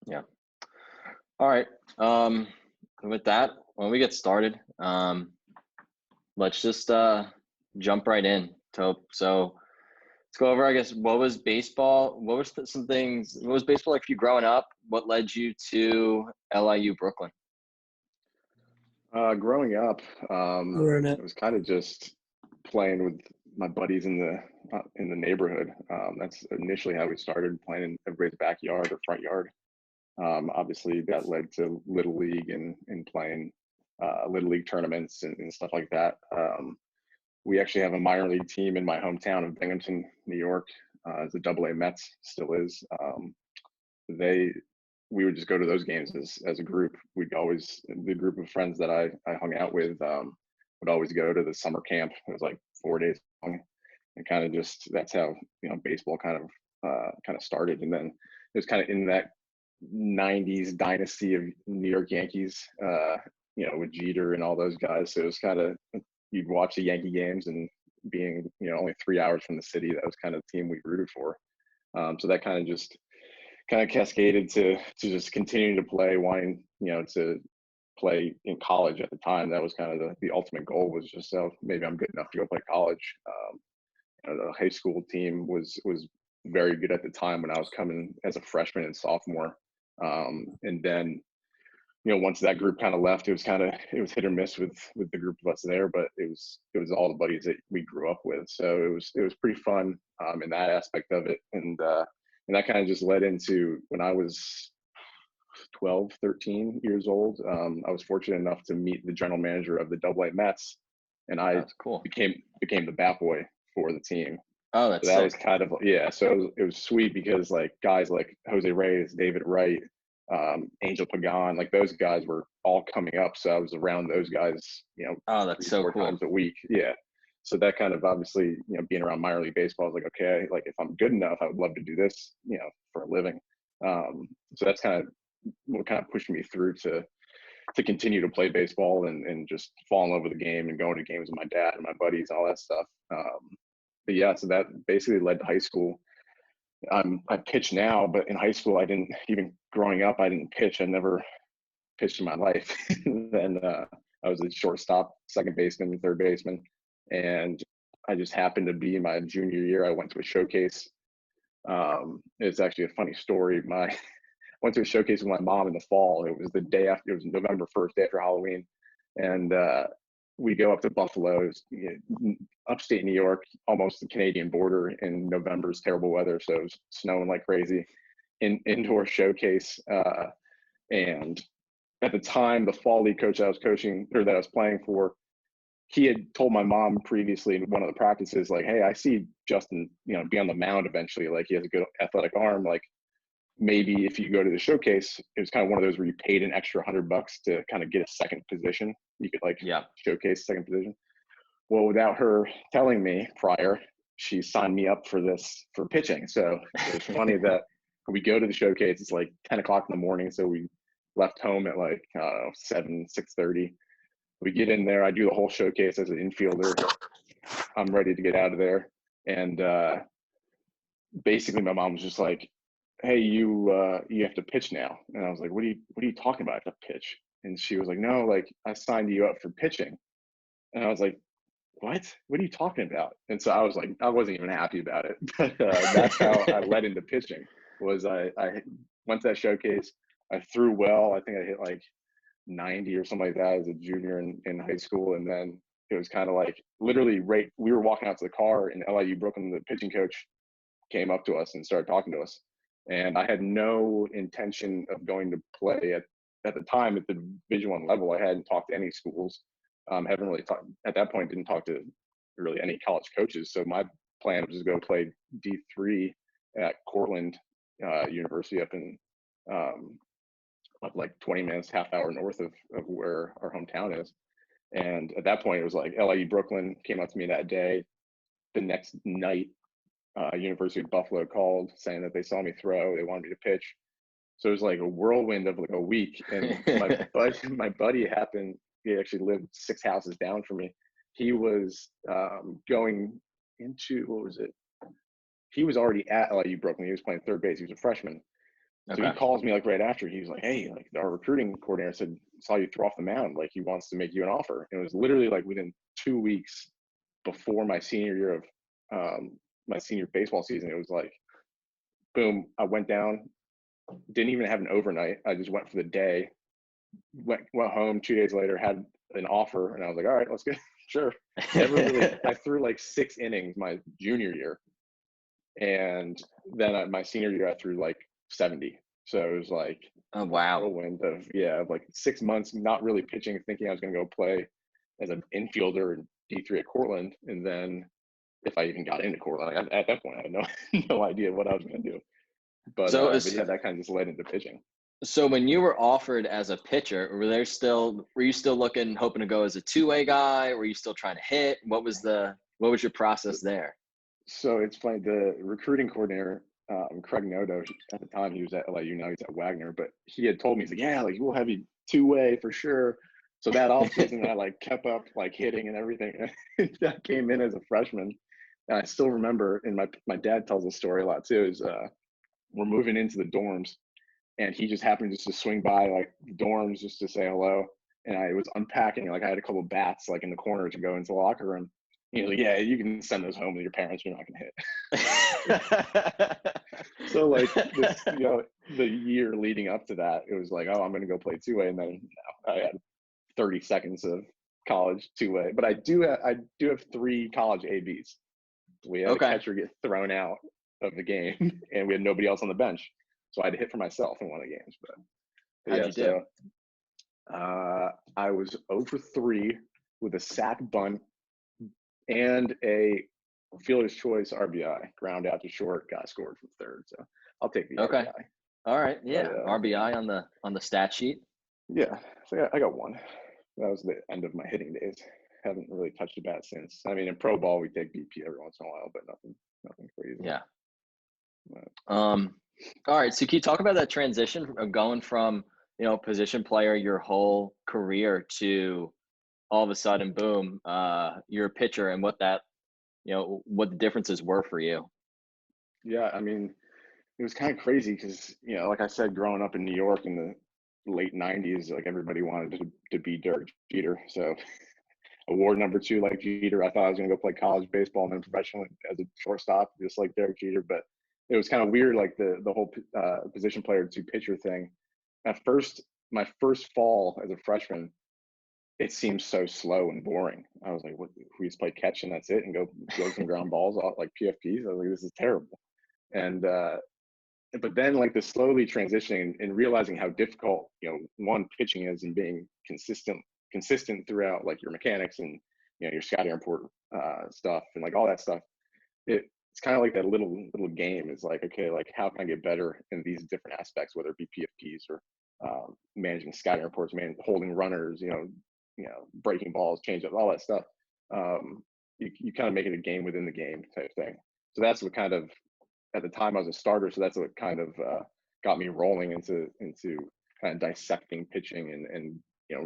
Yeah. All right. Um, with that, when we get started, let's just jump right in, Tope. So let's go over, I guess, what was baseball? What was some things? What was baseball like for you growing up? What led you to LIU Brooklyn? Growing up, Learn it. it was kind of just playing with my buddies in the neighborhood. That's initially how we started playing in everybody's backyard or front yard. Obviously, that led to little league and playing little league tournaments and stuff like that. We actually have a minor league team in my hometown of Binghamton, New York. It's a Double A Mets, still is. They we would just go to those games as a group. We'd always the group of friends that I hung out with would always go to the summer camp. It was like 4 days long, and kind of just that's how baseball kind of started. And then it was kind of in that '90s dynasty of New York Yankees, with Jeter and all those guys. So it was kind of you'd watch the Yankee games and being only 3 hours from the city, that was kind of the team we rooted for. So that kind of cascaded to just continuing to play, wanting to play in college at the time. That was kind of the ultimate goal, was just maybe I'm good enough to go play college. The high school team was very good at the time when I was coming as a freshman and sophomore. And then once that group kind of left, it was hit or miss with the group of us there, but it was all the buddies that we grew up with. So it was pretty fun in that aspect of it. And that kind of just led into when I was 12, 13 years old. I was fortunate enough to meet the general manager of the Double A Mets, and I That's cool. became the bat boy for the team. Oh, So that's that was sick. kind of, yeah. So it was sweet because like guys like Jose Reyes, David Wright, Angel Pagan, like those guys were all coming up. So I was around those guys, Oh, that's three, so four cool. times a week. Yeah. So that kind of obviously, being around minor league baseball, I was like, okay, like if I'm good enough, I would love to do this, for a living. So that's kind of what kind of pushed me through to continue to play baseball and just fall in love with the game and going to games with my dad and my buddies, all that stuff. But yeah, so that basically led to high school. I pitch now, but in high school, I didn't, even growing up, I didn't pitch. I never pitched in my life. Then I was a shortstop, second baseman, third baseman. And I just happened to be in my junior year. I went to a showcase. It's actually a funny story. I went to a showcase with my mom in the fall. It was the day after, it was November 1st, day after Halloween. And we go up to Buffalo, upstate New York, almost the Canadian border in November's terrible weather. So it was snowing like crazy. Indoor showcase. And at the time, the fall league coach I was coaching, or that I was playing for, he had told my mom previously in one of the practices, like, hey, I see Justin, be on the mound eventually. Like, he has a good athletic arm. Like, maybe if you go to the showcase, it was kind of one of those where you paid an extra $100 to kind of get a second position. You could like Yeah. showcase second position. Well, without her telling me prior, she signed me up for pitching. So it was funny that we go to the showcase. It's like 10 o'clock in the morning. So we left home at like 6:30. We get in there. I do the whole showcase as an infielder. I'm ready to get out of there. And basically my mom was just like, hey, you have to pitch now. And I was like, what are you talking about? I have to pitch. And she was like, no, like I signed you up for pitching. And I was like, what are you talking about? And so I was like, I wasn't even happy about it. But that's how I led into pitching. Was I went to that showcase. I threw well. I think I hit like 90 or something like that as a junior in high school. And then it was kind of like literally right, we were walking out to the car in LIU Brooklyn. The pitching coach came up to us and started talking to us. And I had no intention of going to play at the time at the Division I level. I hadn't talked to any schools. Haven't really talked at that point. Didn't talk to really any college coaches. So my plan was to go play D3 at Cortland University up like 20 minutes, half hour north of where our hometown is. And at that point, it was like LIU Brooklyn came up to me that day. The next night, University of Buffalo called saying that they saw me throw. They wanted me to pitch. So it was like a whirlwind of like a week. And my buddy happened. He actually lived 6 houses down from me. He was going into, what was it? He was already at LIU Brooklyn. He was playing third base. He was a freshman. So he Okay. calls me like right after. He was like, "Hey, like our recruiting coordinator said saw you throw off the mound. Like he wants to make you an offer." And it was literally like within 2 weeks before my senior year of my senior baseball season. It was like, boom! I went down. Didn't even have an overnight. I just went for the day. Went home 2 days later. Had an offer, and I was like, "All right, let's get sure." Never really. I threw like 6 innings my junior year, and then my senior year I threw like 70. So it was like Oh, a wow. whirlwind of like 6 months not really pitching, thinking I was going to go play as an infielder in D3 at Cortland, and then if I even got into Cortland, like, at that point I had no idea what I was going to do. So, But yeah, that kind of just led into pitching. so when you were offered as a pitcher, were you still looking, hoping to go as a two-way guy? Were you still trying to hit? What was your So, process there? so it's funny. The recruiting coordinator, Craig Noto, at the time he was at LIU, now he's at Wagner, but he had told me, he's like, "Yeah, like we'll have you two-way for sure." So that offseason, I like kept up like hitting and everything. That came in as a freshman. And I still remember, and my dad tells the story a lot too. Is we're moving into the dorms, and he just happened just to swing by like the dorms just to say hello. And I was unpacking, like I had a couple of bats like in the corner to go into the locker room. He was like, "Yeah, you can send those home with your parents. You're not gonna hit." So like this, the year leading up to that, it was like, "Oh, I'm gonna go play two-way," and then I had 30 seconds of college two-way. But I do have 3 college ABs. We had a Okay. catcher get thrown out of the game, and we had nobody else on the bench, so I had to hit for myself in one of the games. But How'd yeah, you do? so I was 0 for 3 with a sack bunt and a fielder's choice RBI, ground out to short, guy scored from third. So I'll take the Okay. RBI. All right. But Yeah. RBI on the stat sheet. yeah, so I got one. That was the end of my hitting days. Haven't really touched a bat since. I mean, in pro ball we take BP every once in a while, but nothing crazy. Yeah. But, All right. So can you talk about that transition of going from, position player your whole career to all of a sudden, boom, you're a pitcher, and what the differences were for you? yeah, I mean, it was kind of crazy because like I said, growing up in New York in the late '90s, like everybody wanted to be Derek Jeter. So award number 2, like Jeter, I thought I was going to go play college baseball and then professional as a shortstop, just like Derek Jeter. But it was kind of weird, like the whole position player to pitcher thing. At first, my first fall as a freshman, it seemed so slow and boring. I was like, "What? We just play catch and that's it, and go some ground balls off like PFPs." I was like, "This is terrible." And but then like the slowly transitioning and realizing how difficult one pitching is and being consistent throughout like your mechanics and your scouting report stuff and like all that stuff, it's kind of like that little game is like, okay, like how can I get better in these different aspects, whether it be PFPs or managing scouting reports, holding runners, breaking balls, change up, all that stuff. You kind of make it a game within the game type thing. So that's what kind of, at the time I was a starter, so that's what kind of got me rolling into kind of dissecting pitching and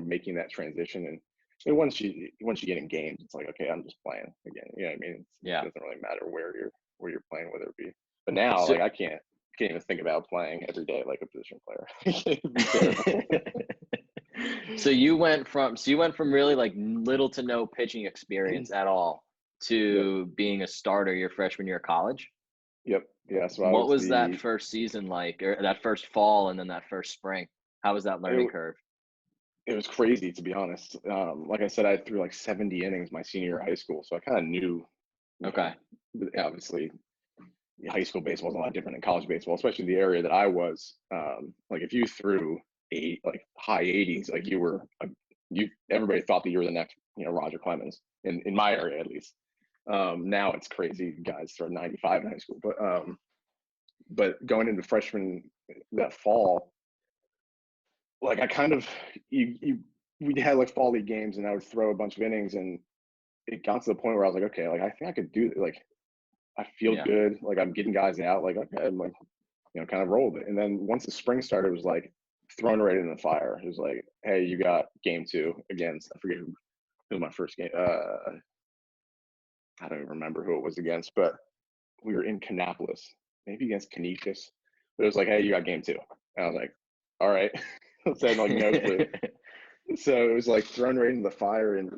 making that transition. And once you get in games, it's like, okay, I'm just playing again. You know what I mean? It Yeah. doesn't really matter where you're playing, whether it be. But now, So, like I can't even think about playing every day like a position player. so you went from really like little to no pitching experience at all Yep. to being a starter your freshman year of college. Yep. Yeah. So I What was was that the first season like, or that first fall and then that first spring? How was that learning it, curve? it was crazy, to be honest. Like I said, I threw like 70 innings my senior year of high school, so I kind of knew, Okay. obviously high school baseball is a lot different than college baseball, especially the area that I was. Like if you threw like high 80s, like everybody thought that you were the next, Roger Clemens in my area at least. Now it's crazy, guys throw 95 in high school, but going into freshman that fall, like I kind of we had like fall league games, and I would throw a bunch of innings, and it got to the point where I was like, okay, like I think I could do it. Like I feel Yeah. good. Like I'm getting guys out. Like okay, I'm like kind of rolled it. And then once the spring started, it was like thrown right in the fire. It was like, hey, you got game 2 against, I forget who my first game. I don't even remember who it was against, but we were in Kannapolis, maybe against Canisius. But it was like, hey, you got game 2. And I was like, all right. So I had like no clue. So it was like thrown right into the fire, and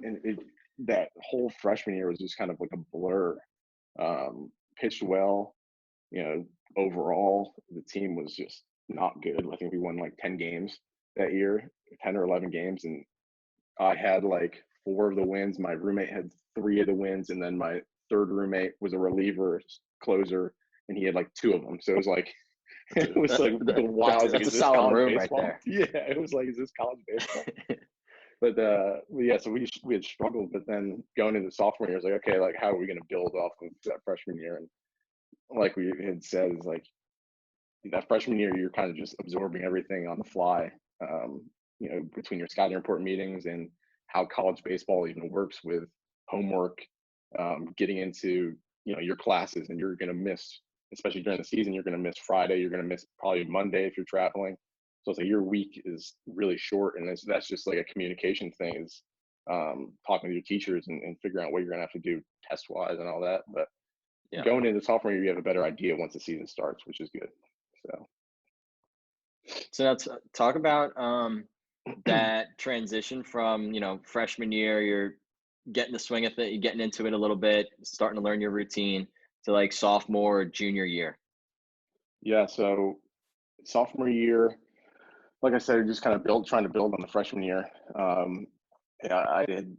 that whole freshman year was just kind of like a blur. Pitched well, overall the team was just not good. I think we won like 10 games that year, 10 or 11 games, and I had like 4 of the wins. My roommate had 3 of the wins, and then my third roommate was a reliever closer, and he had like 2 of them. So it was like it was like the wild. That's Is a this solid college room baseball? right there. Yeah, it was like, is this college baseball? But yeah, so we had struggled, but then going into sophomore year, I was like, okay, like how are we going to build off of that freshman year? And like we had said, is like that freshman year, you're kind of just absorbing everything on the fly, between your scouting report meetings and how college baseball even works with homework, getting into, your classes, and you're going to miss, especially during the season, you're going to miss Friday, you're going to miss probably Monday if you're traveling. So it's like your week is really short, and that's just like a communication thing, is talking to your teachers and figuring out what you're going to have to do test wise and all that. But going into sophomore year, you have a better idea once the season starts, which is good. So let's talk about that transition from, freshman year, you're getting the swing of it, you're getting into it a little bit, starting to learn your routine, to like sophomore or junior year. Yeah, so sophomore year, like I said, just kind of trying to build on the freshman year. I had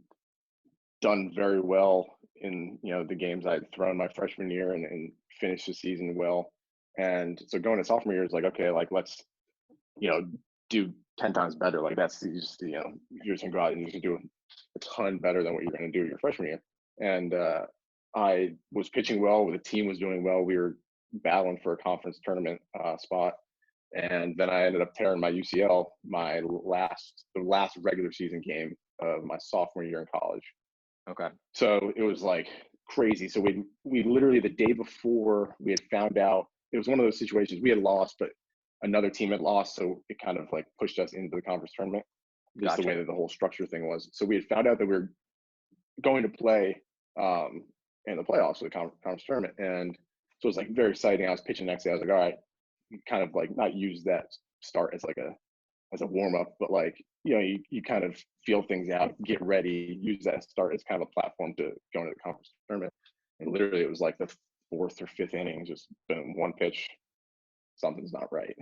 done very well in, the games I had thrown my freshman year, and finished the season well. And so going to sophomore year is like, okay, like let's, do 10 times better. Like that's just, you're just gonna go out and you can do a ton better than what you're going to do your freshman year. And I was pitching well, the team was doing well. We were battling for a conference tournament spot. And then I ended up tearing my UCL the last regular season game of my sophomore year in college. Okay. So it was like crazy. So we literally, the day before, we had found out, it was one of those situations we had lost, but another team had lost. So it kind of like pushed us into the conference tournament. Just the way that the whole structure thing was. So we had found out that we were going to play in the playoffs for the conference tournament. And so it was like very exciting. I was pitching next day. I was like, all right, kind of like not use that start as like as a warm up, but like, you kind of feel things out, get ready, use that start as kind of a platform to go into the conference tournament. And literally it was like the 4th or 5th inning, just boom, one pitch, something's not right.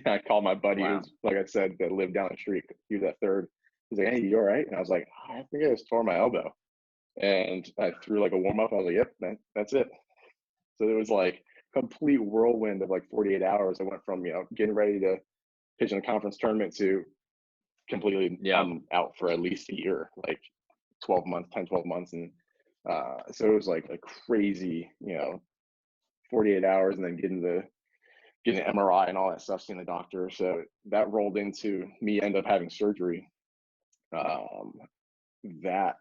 I called my buddy, who's, like I said, that lived down the street. He was at third. He's like, hey, you all right? And I was like, I think I just tore my elbow. And I threw like a warm up. I was like, yep, that's it. So it was like complete whirlwind of like 48 hours. I went from, getting ready to pitch in a conference tournament to completely I'm out for at least a year, like 12 months. And so it was like a crazy, 48 hours, and then getting an MRI and all that stuff, seeing the doctor. So that rolled into me end up having surgery that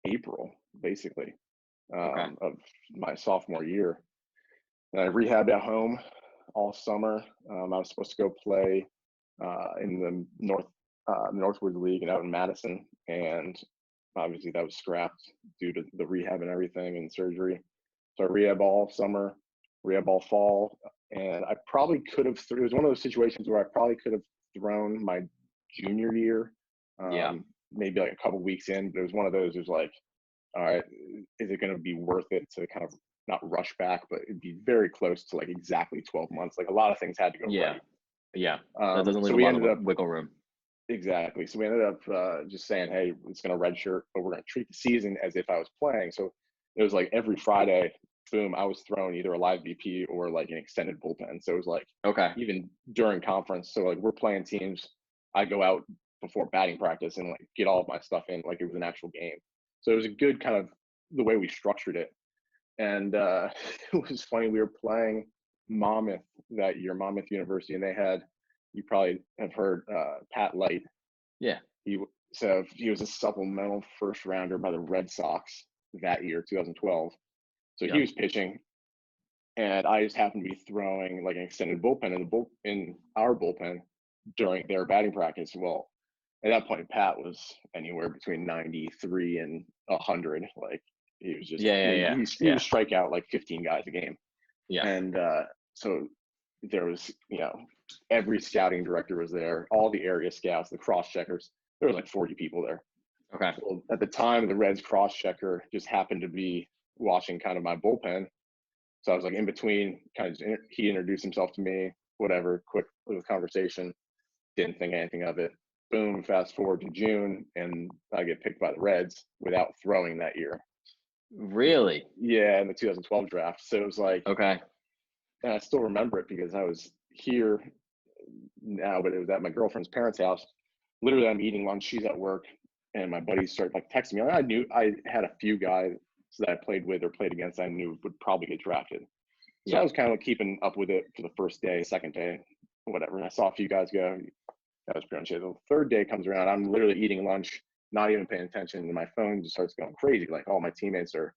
April, basically, of my sophomore year. And I rehabbed at home all summer. I was supposed to go play in the Northwood League and out in Madison, and obviously that was scrapped due to the rehab and everything and surgery. So I rehab all summer, rehab all fall, and I probably could have. It was one of those situations where I probably could have thrown my junior year, maybe like a couple weeks in. But it was one of those. It was like, all right, is it going to be worth it to kind of not rush back, but it'd be very close to like exactly 12 months. Like a lot of things had to go right. Yeah. That doesn't leave so a lot of wiggle room. Exactly. So we ended up just saying, hey, it's going to redshirt, but we're going to treat the season as if I was playing. So it was like every Friday, boom, I was thrown either a live BP or like an extended bullpen. So it was like, even during conference. So like we're playing teams, I go out before batting practice and like get all of my stuff in like it was an actual game. So it was a good kind of the way we structured it. And it was funny, we were playing Monmouth that year, Monmouth University, and they had, you probably have heard Pat Light. Yeah. He was a supplemental first rounder by the Red Sox that year, 2012. So he was pitching, and I just happened to be throwing like an extended bullpen in our bullpen during their batting practice. Well, at that point, Pat was anywhere between 93 and 100. Like he was just he would strike out like 15 guys a game. Yeah. And so there was, every scouting director was there, all the area scouts, the cross checkers. There was like 40 people there. Okay. Well, at the time, the Reds cross checker just happened to be watching kind of my bullpen. So I was like in between, he introduced himself to me, whatever, quick little conversation. Didn't think anything of it. Boom, fast forward to June, and I get picked by the Reds without throwing that year. Really? Yeah, in the 2012 draft. So it was like, Okay. and I still remember it because I was here now, but it was at my girlfriend's parents' house. Literally, I'm eating lunch, she's at work, and my buddies start like texting me. I knew I had a few guys that I played with or played against I knew would probably get drafted. So I was kind of keeping up with it for the first day, second day, whatever. And I saw a few guys go. That was pretty much it. The third day comes around, I'm literally eating lunch, not even paying attention, and my phone just starts going crazy. Like all my teammates are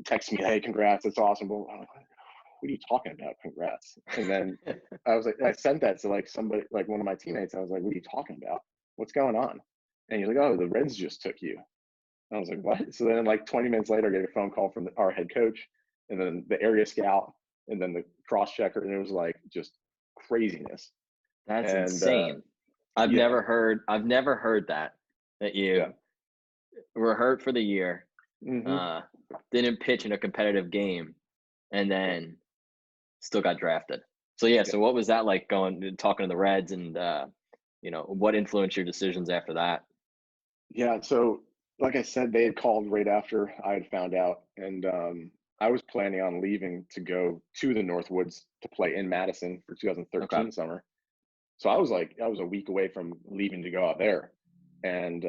texting me, "Hey, congrats, it's awesome." But I'm like, what are you talking about? Congrats. And then I was like, I sent that to like somebody, like one of my teammates. I was like, what are you talking about? What's going on? And he's like, oh, the Reds just took you. I was like, what? So then like 20 minutes later, I get a phone call from our head coach, and then the area scout, and then the cross checker. And it was like just craziness. That's insane. I've never heard that you were hurt for the year, didn't pitch in a competitive game, and then still got drafted. So so what was that like talking to the Reds, and what influenced your decisions after that? Yeah, so like I said, they had called right after I had found out, and I was planning on leaving to go to the Northwoods to play in Madison for 2013 summer. So I was a week away from leaving to go out there, and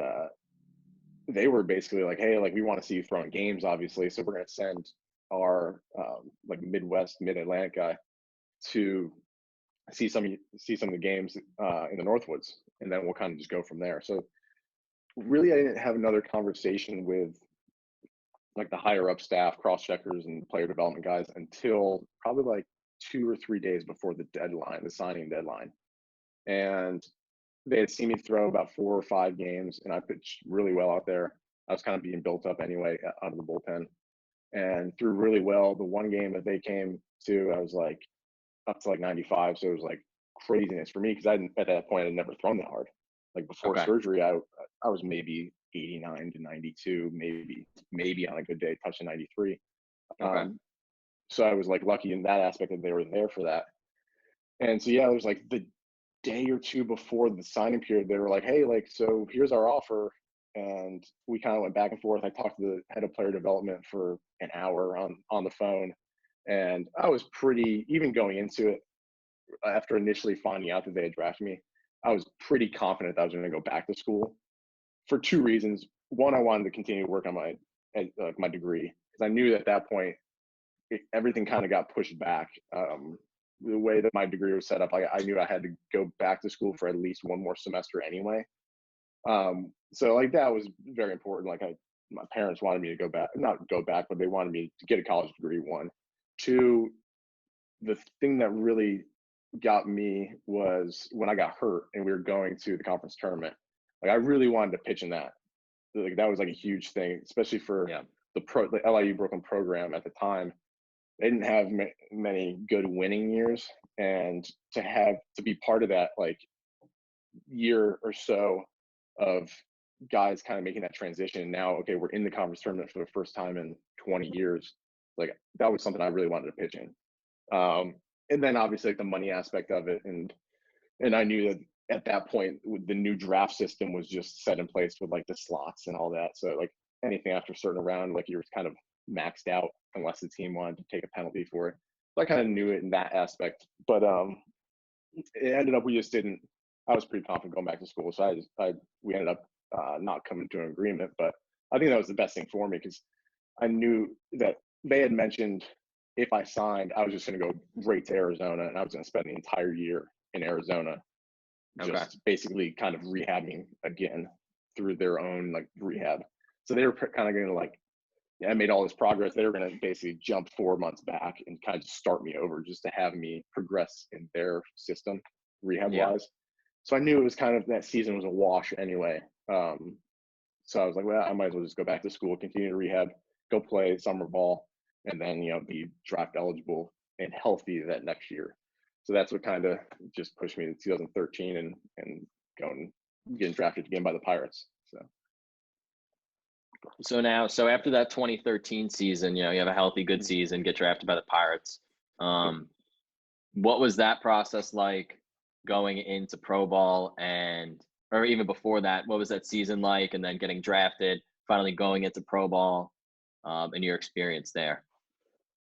they were basically like, hey, like we want to see you throwing games, obviously, so we're going to send our like mid-Atlantic guy to see some of the games in the Northwoods, and then we'll kind of just go from there. So really, I didn't have another conversation with like the higher up staff, cross checkers and player development guys until probably like 2 or 3 days before the deadline, the signing deadline. And they had seen me throw about 4 or 5 games, and I pitched really well out there. I was kind of being built up anyway out of the bullpen, and threw really well. The one game that they came to, I was like up to like 95, so it was like craziness for me because at that point I'd never thrown that hard. Like before surgery, I was maybe 89 to 92, maybe on a good day touching 93. So I was like lucky in that aspect that they were there for that. And so it was like the day or two before the signing period, they were like, hey, like, so here's our offer. And we kind of went back and forth. I talked to the head of player development for an hour on the phone. And I was even going into it, after initially finding out that they had drafted me, I was pretty confident that I was going to go back to school for 2 reasons. One, I wanted to continue to work on my degree, because I knew at that point, everything kind of got pushed back. The way that my degree was set up, I knew I had to go back to school for at least one more semester anyway. So like that was very important. Like my parents wanted me to not go back, but they wanted me to get a college degree, 1. 2, the thing that really got me was when I got hurt and we were going to the conference tournament. Like I really wanted to pitch in that. Like that was like a huge thing, especially for the LIU Brooklyn program at the time. They didn't have many good winning years, and to be part of that like year or so of guys kind of making that transition. Now, okay, we're in the conference tournament for the first time in 20 years. Like that was something I really wanted to pitch in. And then obviously like the money aspect of it, and I knew that at that point the new draft system was just set in place with like the slots and all that. So like anything after a certain round, like you were kind of maxed out unless the team wanted to take a penalty for it. So I kind of knew it in that aspect, but it ended up I was pretty confident going back to school. So we ended up not coming to an agreement, but I think that was the best thing for me because I knew that they had mentioned if I signed, I was just going to go right to Arizona, and I was going to spend the entire year in Arizona, just basically kind of rehabbing again through their own like rehab. So they were kind of going to like, I made all this progress. They were going to basically jump 4 months back and kind of just start me over just to have me progress in their system rehab wise. So I knew it was kind of that season was a wash anyway. So I was like, well, I might as well just go back to school, continue to rehab, go play summer ball, and then, be draft eligible and healthy that next year. So that's what kind of just pushed me to 2013 and getting drafted again by the Pirates. So after that 2013 season, you have a healthy, good season, get drafted by the Pirates. What was that process like going into pro ball or even before that? What was that season like? And then getting drafted, finally going into pro ball, and your experience there?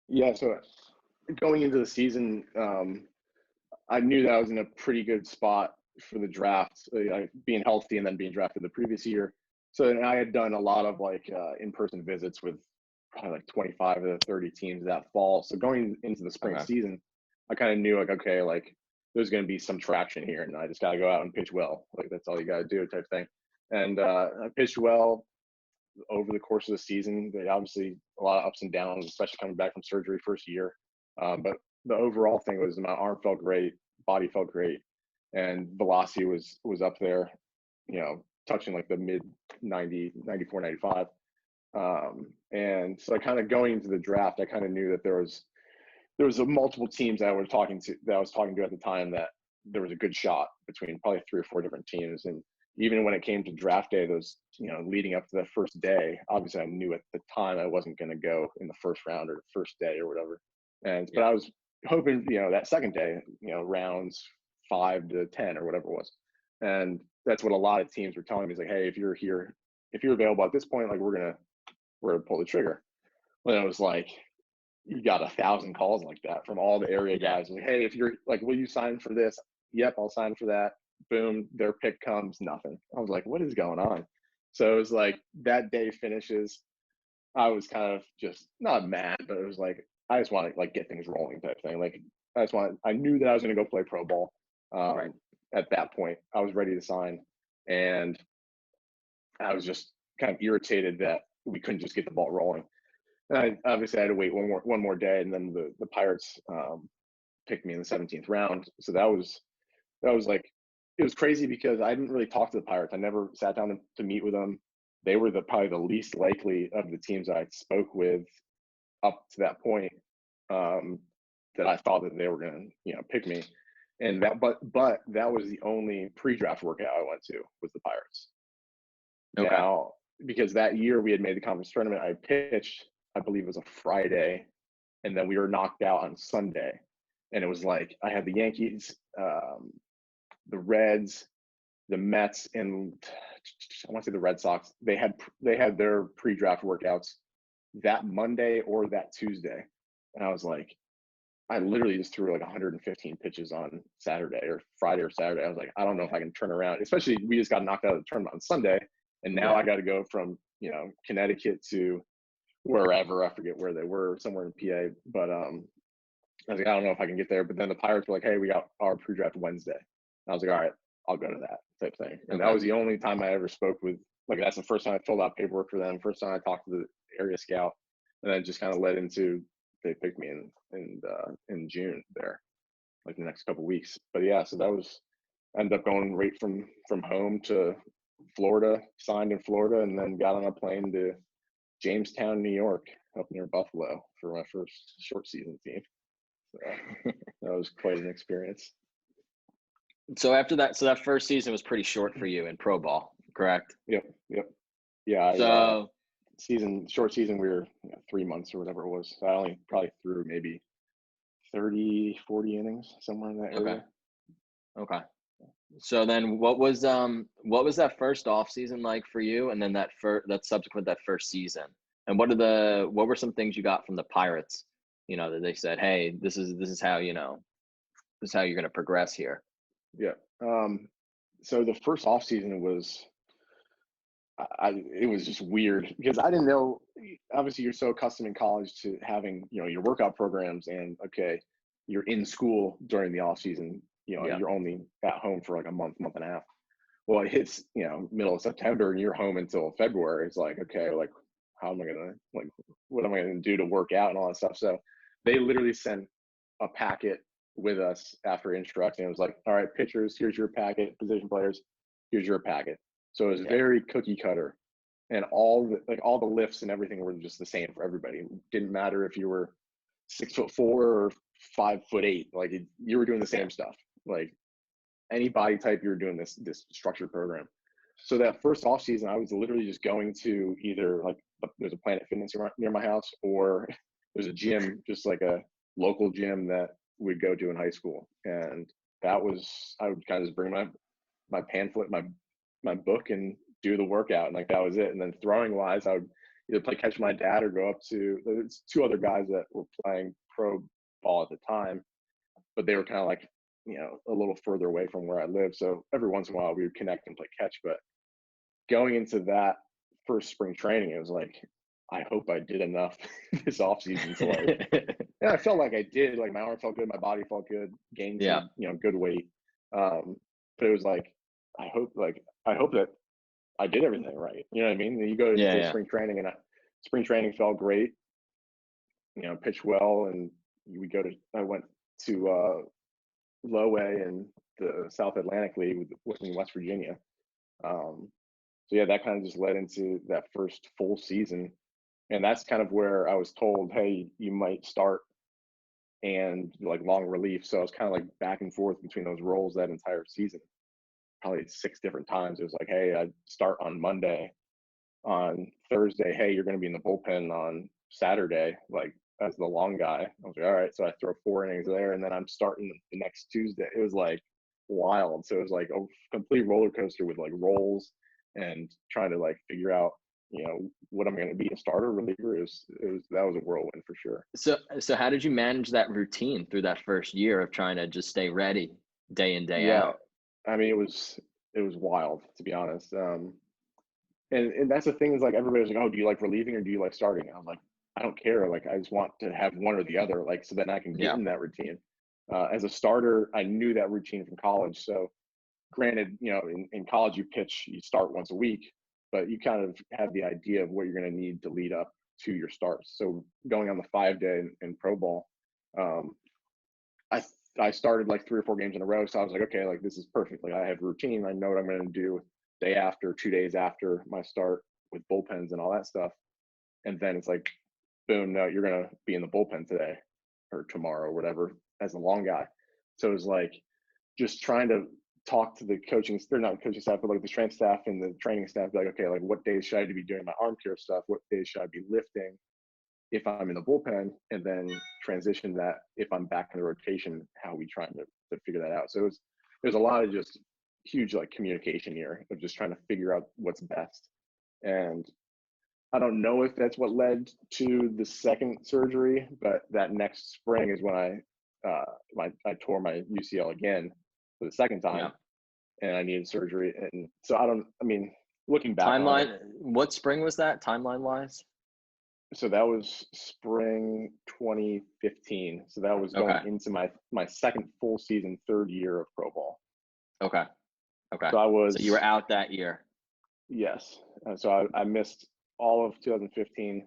Yeah. So going into the season, I knew that I was in a pretty good spot for the draft, being healthy and then being drafted the previous year. So I had done a lot of in-person visits with probably like 25 to 30 teams that fall. So going into the spring season, I kind of knew okay, there's going to be some traction here, and I just got to go out and pitch well. That's all you got to do, type thing. And I pitched well over the course of the season. They obviously a lot of ups and downs, especially coming back from surgery first year. But the overall thing was my arm felt great, body felt great, and velocity was up there, touching like the mid 90, 94, 95. And so I kind of going into the draft, I kind of knew that there was multiple teams that I was talking to at the time, that there was a good shot between probably 3 or 4 different teams. And even when it came to draft day, those, leading up to the first day, obviously I knew at the time I wasn't going to go in the first round or first day or whatever. But I was hoping, that second day, rounds 5 to 10 or whatever it was. And that's what a lot of teams were telling me, is like, hey, if you're available at this point, we're gonna pull the trigger. Well, it was like, you got 1,000 calls like that from all the area guys. Like, hey, if you're will you sign for this? Yep, I'll sign for that. Boom, their pick comes, nothing. I was like, what is going on? So it was like that day finishes. I was kind of just not mad, but it was like, I just want to get things rolling type thing. I knew that I was going to go play pro ball. At that point, I was ready to sign, and I was just kind of irritated that we couldn't just get the ball rolling. And I obviously had to wait one more day, and then the Pirates picked me in the 17th round. So that was it was crazy, because I didn't really talk to the Pirates. I never sat down to meet with them. They were probably the least likely of the teams I spoke with up to that point, that I thought that they were going to pick me. And but that was the only pre-draft workout I went to, was the Pirates. Okay. Now, because that year we had made the conference tournament, I pitched, I believe it was a Friday, and then we were knocked out on Sunday. And it was like, I had the Yankees, the Reds, the Mets, and I want to say the Red Sox. They had their pre-draft workouts that Monday or that Tuesday. And I was like, I literally just threw 115 pitches on Saturday or Friday or Saturday. I was like, I don't know if I can turn around, especially we just got knocked out of the tournament on Sunday. And now I got to go from, Connecticut to wherever, I forget where they were, somewhere in PA. But I was like, I don't know if I can get there. But then the Pirates were like, hey, we got our pre-draft Wednesday. And I was like, all right, I'll go to that type thing. And that was the only time I ever spoke with, that's the first time I filled out paperwork for them. First time I talked to the area scout. And then it just kind of led into, they picked me in June there, the next couple of weeks. But yeah, so that was, I ended up going right from home to Florida, signed in Florida, and then got on a plane to Jamestown, New York, up near Buffalo, for my first short season team. So that was quite an experience. So after that, that first season was pretty short for you in pro ball, correct? Yep. Yeah. So short season, we were 3 months or whatever it was. So I only probably threw maybe 30, 40 innings, somewhere in that area. Okay. So then what was that first off season like for you, and then that first season, and what were some things you got from the Pirates, that they said, hey, this is how you're going to progress here? Yeah. So the first off season was, it was just weird, because I didn't know, obviously you're so accustomed in college to having, your workout programs, and okay, you're in school during the off season, you're only at home for a month and a half. Well, it hits, middle of September, and you're home until February. It's like, okay, how am I going to, what am I going to do to work out and all that stuff? So they literally sent a packet with us after instructing. It was like, all right, pitchers, here's your packet. Position players, here's your packet. So it was very cookie cutter, and all the lifts and everything were just the same for everybody. It didn't matter if you were 6'4" or 5'8". Like you were doing the same stuff. Like any body type, you were doing this structured program. So that first off season, I was literally just going to either like there's a Planet Fitness near my house, or there's a gym, just like a local gym that we'd go to in high school. And that was, I would kind of just bring my pamphlet, my book, and do the workout, and like that was it. And then throwing wise, I would either play catch with my dad or go up to, there's two other guys that were playing pro ball at the time, but they were kind of like, you know, a little further away from where I live. So every once in a while we would connect and play catch. But going into that first spring training, it was like, I hope I did enough this off season to like, and I felt like I did. Like my arm felt good, my body felt good, gained some, you know, good weight. But it was like, I hope that I did everything right. You know what I mean? You go into spring training, and spring training felt great. You know, pitched well, and I went to low A in the South Atlantic League in West Virginia. So yeah, that kind of just led into that first full season. And that's kind of where I was told, hey, you might start and like long relief. So I was kind of like back and forth between those roles that entire season, probably 6 different times. It was like, hey, I'd start on Monday. On Thursday, hey, you're going to be in the bullpen on Saturday, like as the long guy. I was like, all right. So I throw 4 innings there, and then I'm starting the next Tuesday. It was like wild. So it was like a complete roller coaster with like roles and trying to like figure out, you know, what I'm going to be, a starter, reliever. That was a whirlwind for sure. So how did you manage that routine through that first year of trying to just stay ready day in, day out? I mean, it was wild, to be honest. And that's the thing, is like everybody's like, oh, do you like relieving or do you like starting? And I'm like, I don't care. Like I just want to have one or the other, like so then I can get in that routine. As a starter, I knew that routine from college. So granted, you know, in college you start once a week, but you kind of have the idea of what you're going to need to lead up to your starts. So going on the 5-day in pro ball, I started like 3 or 4 games in a row. So I was like, okay, like this is perfect. Like I have a routine. I know what I'm going to do day after, 2 days after my start with bullpens and all that stuff. And then it's like, boom, no, you're going to be in the bullpen today or tomorrow or whatever as a long guy. So it was like just trying to talk to the they're not coaching staff, but like the strength staff and the training staff, like, okay, like what days should I be doing my arm care stuff? What days should I be lifting if I'm in the bullpen? And then transition that if I'm back in the rotation, how are we trying to figure that out? So there's a lot of just huge like communication here of just trying to figure out what's best. And I don't know if that's what led to the second surgery, but that next spring is when I tore my UCL again for the second time, and I needed surgery. And so looking back timeline, what spring was that timeline wise? So that was spring 2015. So that was going into my second full season, 3rd year of pro ball. Okay. So you were out that year. Yes. So I missed all of 2015,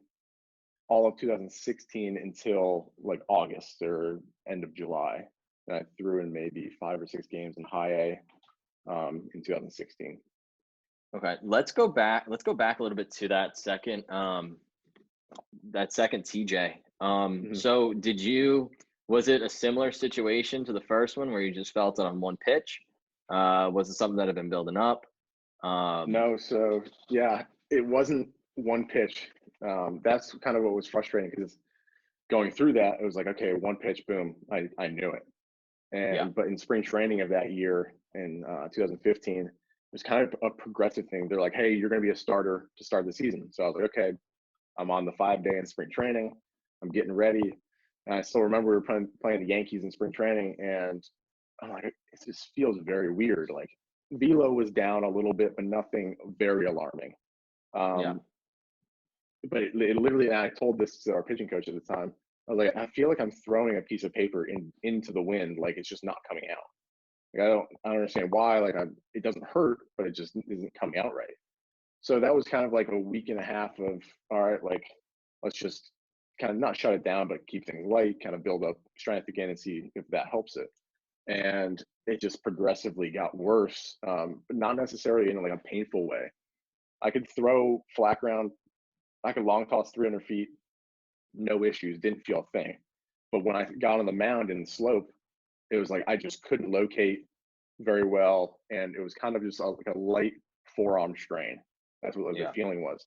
all of 2016 until like August or end of July. And I threw in maybe 5 or 6 games in high A in 2016. Okay. Let's go back a little bit to that second TJ. So was it a similar situation to the first one where you just felt it on one pitch? Was it something that had been building up? No. So yeah, it wasn't one pitch. That's kind of what was frustrating, because going through that, it was like, okay, one pitch, boom, I knew it. And but in spring training of that year in 2015, it was kind of a progressive thing. They're like, hey, you're going to be a starter to start the season. So I was like, okay, I'm on the 5-day in spring training. I'm getting ready. And I still remember we were playing the Yankees in spring training, and I'm like, it just feels very weird. Like velo was down a little bit, but nothing very alarming. But it literally, and I told this to our pitching coach at the time, I was like, I feel like I'm throwing a piece of paper into the wind, like it's just not coming out. Like I don't understand why. Like it doesn't hurt, but it just isn't coming out right. So that was kind of like a week and a half of, all right, like let's just kind of not shut it down, but keep things light, kind of build up strength again and see if that helps it. And it just progressively got worse, but not necessarily in like a painful way. I could throw flat ground, I could long toss 300 feet, no issues, didn't feel a thing. But when I got on the mound in the slope, it was like I just couldn't locate very well, and it was kind of just like a light forearm strain. That's what the feeling was.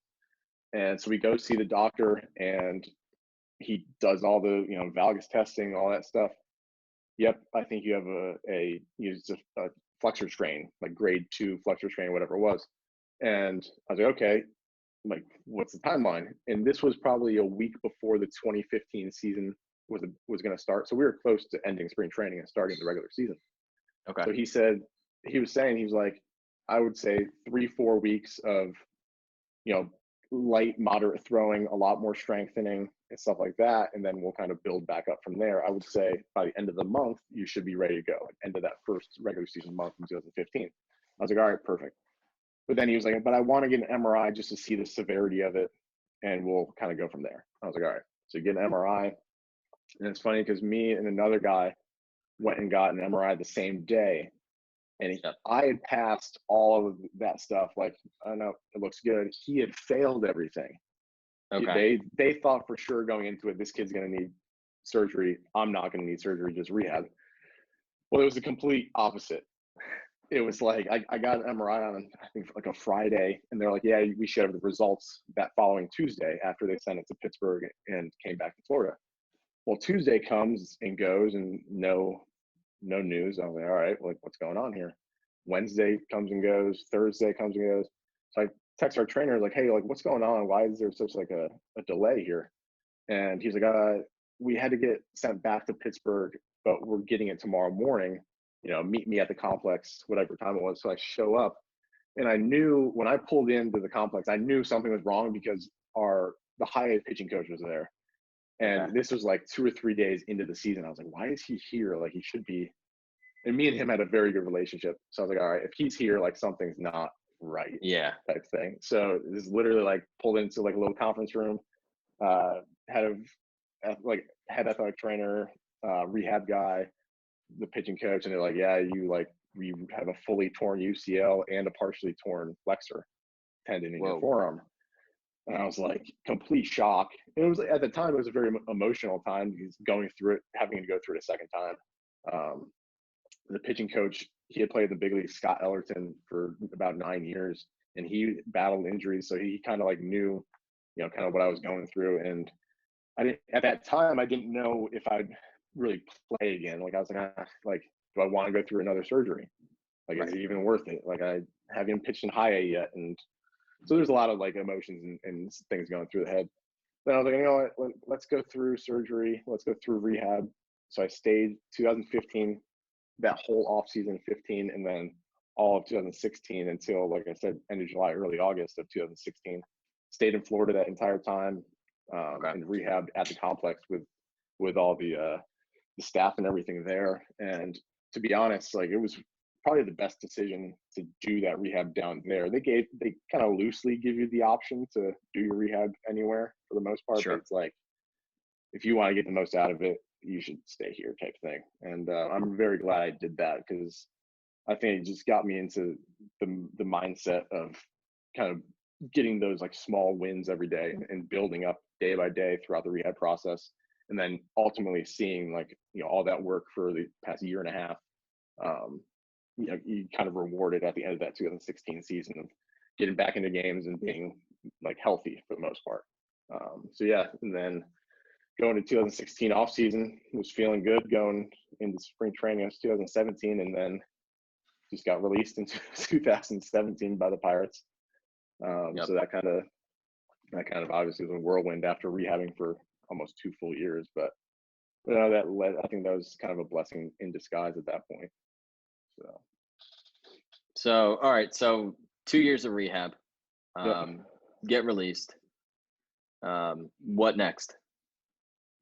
And so we go see the doctor, and he does all the valgus testing, all that stuff. Yep, I think you have a flexor strain, like grade 2 flexor strain, whatever it was. And I was like, okay, like what's the timeline? And this was probably a week before the 2015 season was going to start. So we were close to ending spring training and starting the regular season. Okay. So he was like, I would say 3-4 weeks of, light, moderate throwing, a lot more strengthening and stuff like that. And then we'll kind of build back up from there. I would say by the end of the month, you should be ready to go. End of that first regular season month in 2015. I was like, all right, perfect. But then he was like, but I want to get an MRI just to see the severity of it, and we'll kind of go from there. I was like, all right. So get an MRI. And it's funny because me and another guy went and got an MRI the same day. And I had passed all of that stuff. Like, I don't know, it looks good. He had failed everything. Okay. They thought for sure going into it, this kid's going to need surgery. I'm not going to need surgery, just rehab. Well, it was the complete opposite. It was like I got an MRI on, I think, like a Friday, and they're like, yeah, we should have the results that following Tuesday after they sent it to Pittsburgh and came back to Florida. Well, Tuesday comes and goes, and no news. I'm like, all right, like what's going on here? Wednesday comes and goes. Thursday comes and goes. So I text our trainer like, hey, like what's going on? Why is there such like a delay here? And he's like, we had to get sent back to Pittsburgh, but we're getting it tomorrow morning. Meet me at the complex, whatever time it was. So I show up, and I knew when I pulled into the complex, I knew something was wrong because the high A pitching coach was there. And this was like 2 or 3 days into the season. I was like, why is he here? Like he should be. And me and him had a very good relationship. So I was like, all right, if he's here, like something's not right. Yeah. Type thing. So this is literally like pulled into like a little conference room, head athletic trainer, rehab guy, the pitching coach, and they're like, yeah, you have a fully torn UCL and a partially torn flexor tendon in your forearm. And I was like, complete shock. And it was at the time, it was a very emotional time because going through it, having to go through it a second time. The pitching coach, he had played the big league, Scott Ellerton, for about 9 years, and he battled injuries. So he kind of like knew, kind of what I was going through. And at that time, I didn't know if I'd really play again. Like I was like, do I want to go through another surgery? Like, is it even worth it? Like I haven't pitched in high A yet. And so there's a lot of like emotions and things going through the head. Then I was like, you know what, let's go through surgery. Let's go through rehab. So I stayed 2015, that whole off season 15, and then all of 2016 until, like I said, end of July, early August of 2016. Stayed in Florida that entire time, and rehabbed at the complex with all the staff and everything there. And to be honest, like it was probably the best decision to do that rehab down there. They kind of loosely give you the option to do your rehab anywhere for the most part. Sure. But it's like, if you want to get the most out of it, you should stay here type thing. And I'm very glad I did that because I think it just got me into the mindset of kind of getting those like small wins every day and building up day by day throughout the rehab process. And then ultimately seeing like, all that work for the past year and a half, you kind of rewarded at the end of that 2016 season of getting back into games and being like healthy for the most part. So yeah, and then going to 2016 off season, was feeling good going into spring training. It was 2017, and then just got released in 2017 by the Pirates. So that kind of obviously was a whirlwind after rehabbing for almost 2 full years. But I think that was kind of a blessing in disguise at that point. So all right, so 2 years of rehab, get released. What next?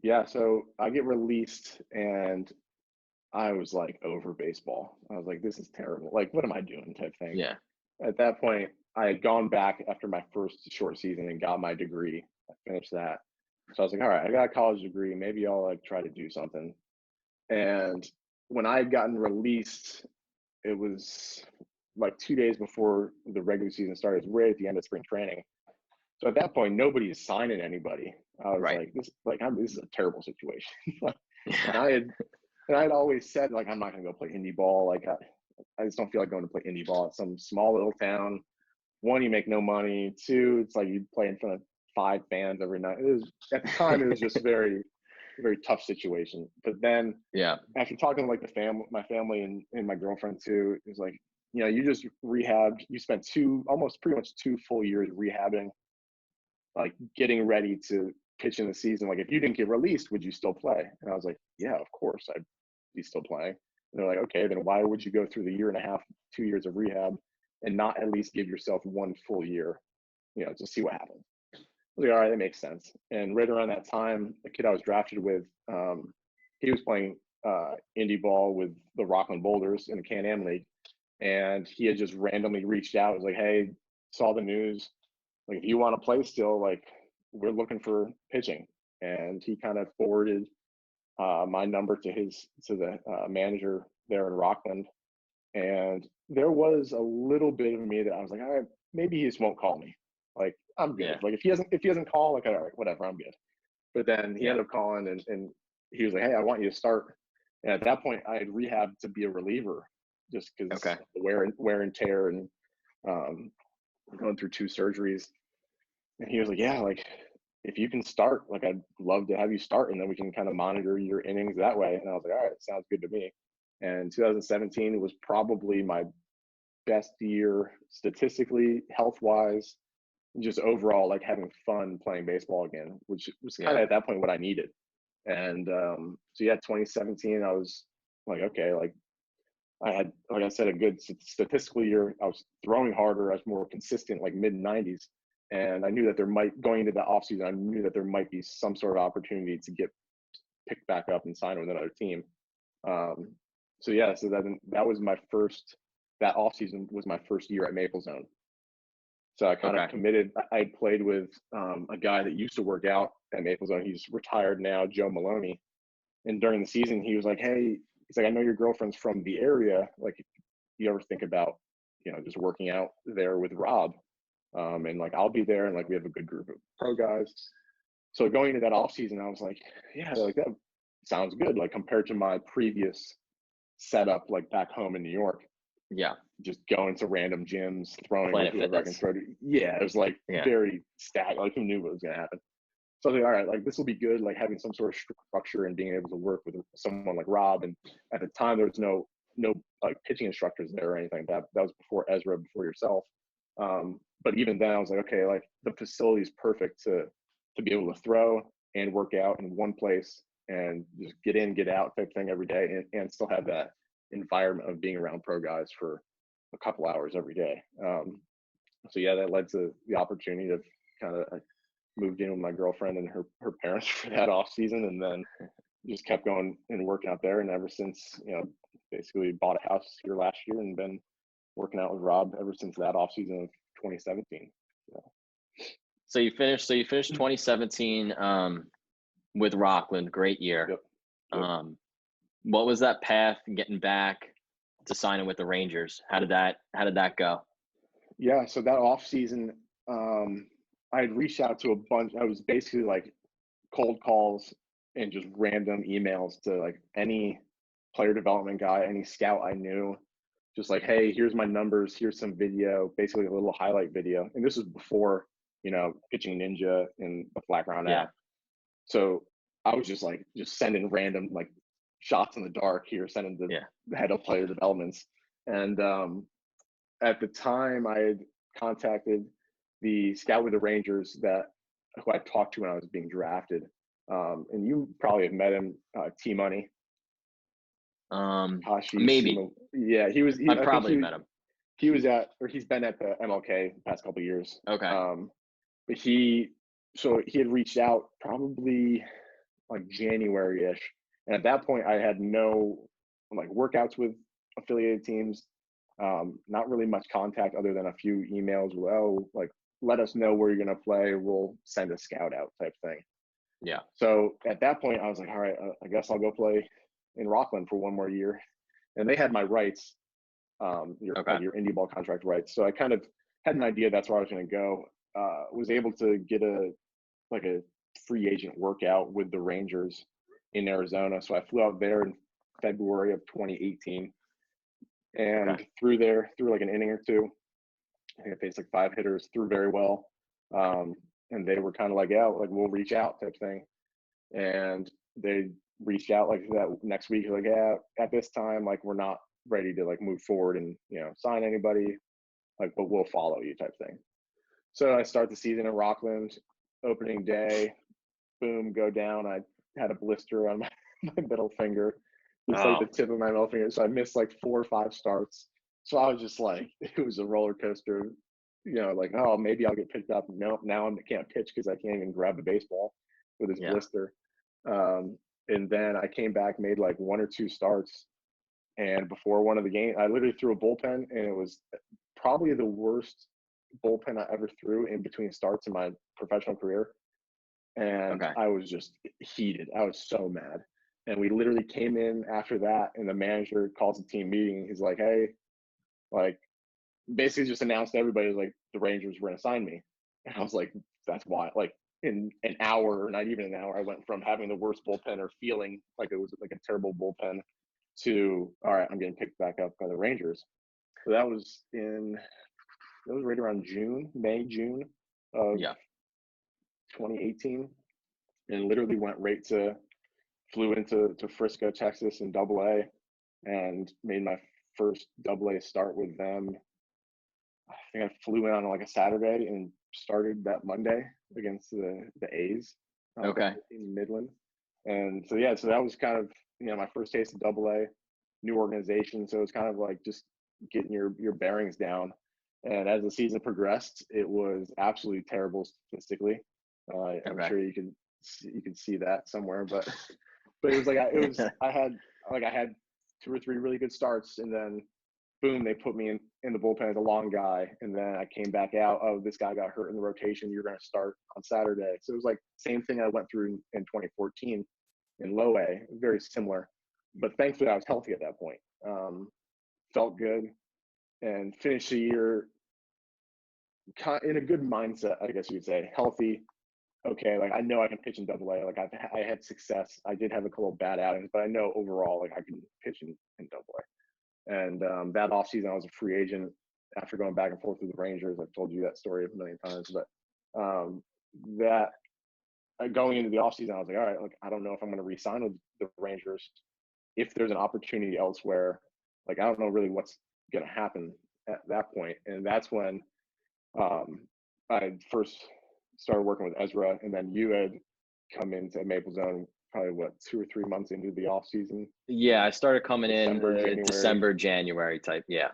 Yeah, so I get released, and I was like over baseball. I was like, this is terrible. Like, what am I doing type thing. Yeah. At that point, I had gone back after my first short season and got my degree. I finished that. So I was like, all right, I got a college degree. Maybe I'll like try to do something. And when I had gotten released, it was like 2 days before the regular season started. It was right at the end of spring training. So at that point, nobody is signing anybody. I was like, this is a terrible situation. And Yeah. I had always said, like, I'm not going to go play indie ball. Like, I just don't feel like going to play indie ball at some small little town. One, you make no money. Two, it's like you play in front of 5 fans every night. It was, at the time, it was just very, very tough situation. But then Yeah. after talking to like my family and my girlfriend too, it was like, you just rehabbed. You spent pretty much 2 full years rehabbing, like getting ready to pitch in the season. Like, if you didn't get released, would you still play? And I was like, yeah, of course I'd be still playing. And they're like, okay, then why would you go through the 1.5, 2 years of rehab and not at least give yourself 1 full year, to see what happens? I was like, all right, that makes sense. And right around that time, the kid I was drafted with, he was playing indie ball with the Rockland Boulders in the Can-Am League. And he had just randomly reached out. Was like, hey, saw the news. Like, if you want to play still, like, we're looking for pitching. And he kind of forwarded my number to the manager there in Rockland. And there was a little bit of me that I was like, all right, maybe he just won't call me. Like, I'm good. Yeah. Like, if he doesn't call, like, all right, whatever, I'm good. But then he Yeah. ended up calling, and he was like, hey, I want you to start. And at that point, I had rehabbed to be a reliever, just because Okay. wear and tear, and going through 2 surgeries. And he was like, yeah, like, if you can start, like, I'd love to have you start, and then we can kind of monitor your innings that way. And I was like, all right, sounds good to me. And 2017 was probably my best year statistically, health wise, just overall, like, having fun playing baseball again, which was kind of Yeah. at that point what I needed. And so yeah, 2017, I was like, okay, like, I had, like I said, a good statistical year. I was throwing harder. I was more consistent, like mid 90s. And I knew that going into the offseason, I knew that there might be some sort of opportunity to get picked back up and signed with another team. So yeah, so that was that offseason was my first year at Maple Zone. So I kind of Okay. committed. I played with a guy that used to work out at Maple Zone. He's retired now, Joe Maloney. And during the season, he was like, hey, he's like, I know your girlfriend's from the area. Like, if you ever think about, just working out there with Rob, and like, I'll be there, and like, we have a good group of pro guys. So going into that off season, I was like, yeah, like, that sounds good. Like, compared to my previous setup, like back home in New York, Yeah. just going to random gyms, throwing with Planet whoever I can Fitness. throw to. Yeah, it was like Yeah. very stacked. Like, who knew what was going to happen? So I was like, all right, like, this will be good, like, having some sort of structure and being able to work with someone like Rob. And at the time, there was no like pitching instructors there or anything. That was before Ezra, before yourself. But even then, I was like, okay, like, the facility is perfect to be able to throw and work out in one place and just get in, get out type thing every day, and still have that environment of being around pro guys for a couple hours every day. So yeah, that led to the opportunity of kind of moved in with my girlfriend and her parents for that off season, and then just kept going and working out there. And ever since, basically bought a house here last year and been working out with Rob ever since that off season of 2017. So you finished 2017 with Rockland. Great year. Yep. What was that path getting back to signing with the Rangers? How did that go? Yeah, so that off season, I had reached out to a bunch. I was basically like cold calls and just random emails to like any player development guy, any scout I knew. Just like, hey, here's my numbers, here's some video, basically a little highlight video. And this was before, Pitching Ninja and the Flat Ground app. So I was just sending random like shots in the dark here, sending the head of player developments. And at the time, I had contacted the scout with the Rangers who I talked to when I was being drafted. And you probably have met him, T Money. Maybe. Yeah, he was. I probably met him. He's been at the MLK the past couple of years. Okay. But he had reached out probably like January-ish, and at that point, I had no like workouts with affiliated teams. Not really much contact other than a few emails. Well, like, let us know where you're going to play. We'll send a scout out type thing. Yeah. So at that point, I was like, all right, I guess I'll go play in Rockland for 1 more year. And they had my rights, your indie ball contract rights. So I kind of had an idea that's where I was going to go. Was able to get a free agent workout with the Rangers in Arizona. So I flew out there in February of 2018 and threw like an inning or two. I think I faced like 5 hitters, threw very well. And they were kind of like, yeah, like we'll reach out type thing. And they reached out like that next week, like, yeah, at this time, like we're not ready to like move forward and, you know, sign anybody, like, but we'll follow you type thing. So I start the season in Rockland, opening day, boom, go down. I had a blister on my middle finger, just like the tip of my middle finger. So I missed like 4 or 5 starts. So I was just like, it was a roller coaster, you know, like, oh, maybe I'll get picked up. No, now I can't pitch because I can't even grab the baseball with this blister. And then I came back, made like 1 or 2 starts. And before one of the games, I literally threw a bullpen, and it was probably the worst bullpen I ever threw in between starts in my professional career. And I was just heated. I was so mad. And we literally came in after that, and the manager calls a team meeting. He's like, hey, like, basically just announced to everybody, was like, the Rangers were going to sign me. And I was like, that's why. Like, in an hour, or not even an hour, I went from having the worst bullpen or feeling like it was like a terrible bullpen to, all right, I'm getting picked back up by the Rangers. So that was right around June of 2018, and literally went flew into Frisco, Texas in AA, and made my first AA start with them. I think I flew in on like a Saturday and started that Monday against the A's. In Midland. And so that was kind of, you know, my first taste of AA, new organization. So it was kind of like just getting your bearings down. And as the season progressed, it was absolutely terrible statistically. I'm sure you can see that somewhere, but it was like I had 2 or 3 really good starts, and then boom, they put me in the bullpen as a long guy, and then I came back out. Oh, this guy got hurt in the rotation. You're going to start on Saturday. So it was like same thing I went through in 2014 in low A, very similar. But thankfully, I was healthy at that point. Felt good, and finished the year in a good mindset, I guess you'd say. Healthy, okay, like I know I can pitch in AA. Like I had success. I did have a couple of bad outings, but I know overall, like I can pitch in AA. And that offseason, I was a free agent after going back and forth with the Rangers. I've told you that story a million times. But going into the offseason, I was like, all right, like I don't know if I'm going to re-sign with the Rangers. If there's an opportunity elsewhere, like I don't know really what's going to happen at that point. And that's when I first started working with Ezra, and then you had come into Maple Zone probably 2 or 3 months into the off season. Yeah, I started coming in December, January type. Yeah.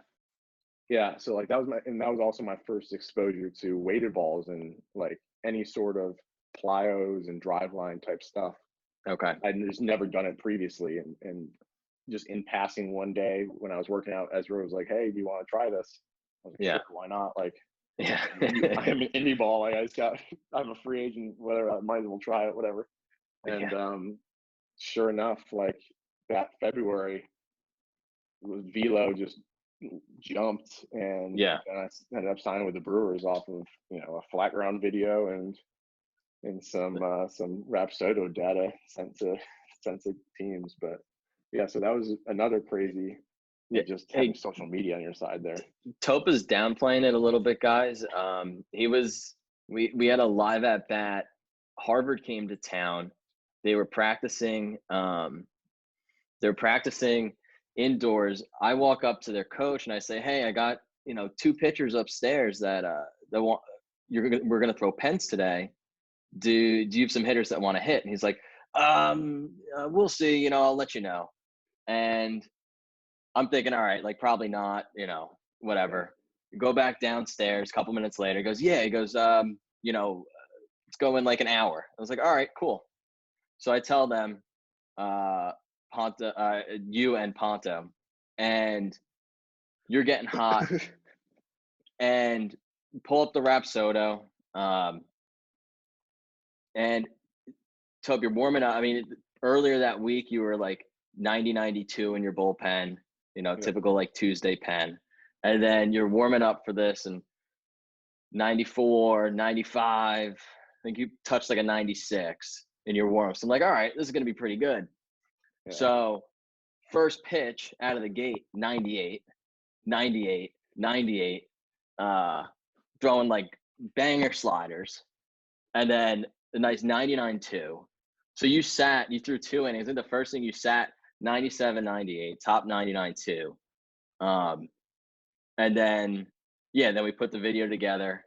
Yeah. So like that was also my first exposure to weighted balls and like any sort of plyos and driveline type stuff. Okay. I'd just never done it previously, and just in passing one day when I was working out, Ezra was like, "Hey, do you want to try this?" I was like, "Sure, why not?" Like, yeah, I am an indie ball. Like I'm a free agent. Whether I might as well try it, whatever. And sure enough, like that February, velo just jumped, and I ended up signing with the Brewers off of a flat ground video and some Rapsodo data sent to teams. But yeah, so that was another crazy. Just having social media on your side there. Topa's downplaying it a little bit, guys. We had a live at bat. Harvard came to town. They were practicing. They're practicing indoors. I walk up to their coach and I say, "Hey, I got 2 pitchers upstairs that we're gonna throw pens today. Do you have some hitters that want to hit?" And he's like, "We'll see. I'll let you know." And I'm thinking, all right, like probably not. Whatever. Go back downstairs. A couple minutes later, he goes, "Yeah." He goes, "Let's go in like an hour." I was like, "All right, cool." So I tell them, you and Ponto, and you're getting hot, and pull up the Rapsodo, and Tope, you're warming up. I mean, earlier that week you were like 90, 92 in your bullpen, typical like Tuesday pen, and then you're warming up for this, and 94, 95. I think you touched like a 96. in your warm-ups. I'm like, all right, this is going to be pretty good. Yeah. So first pitch out of the gate, 98, 98, 98, throwing like banger sliders. And then the nice 99-2. So you threw 2 innings. I think the first thing you sat 97-98, top 99-2. And then, then we put the video together,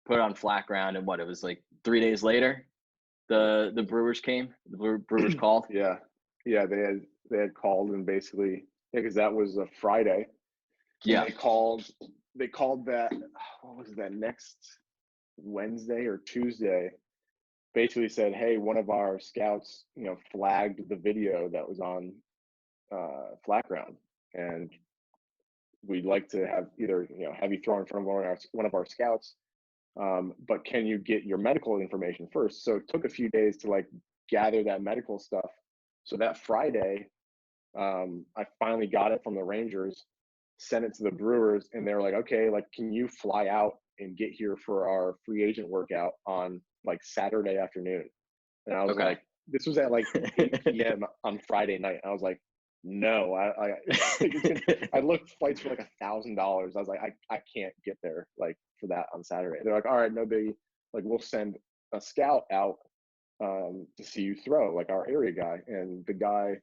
put it on Flat Ground, and it was like 3 days later, the Brewers came. The Brewers called. Yeah, they had called, and basically, because that was a Friday. Yeah, they called that. What was that, next Wednesday or Tuesday? Basically said, hey, one of our scouts, flagged the video that was on Flat Ground, and we'd like to have have you throw in front of one of our scouts, but can you get your medical information first? So it took a few days to gather that medical stuff. So that Friday, I finally got it from the Rangers, sent it to the Brewers, and they were like, okay, can you fly out and get here for our free agent workout on Saturday afternoon? And I was like, this was at 8 p.m. on Friday night. I was like, no, I looked flights for $1,000. I was like, I can't get there for that on Saturday. They're like, all right, no biggie. We'll send a scout out to see you throw, our area guy. And the guy,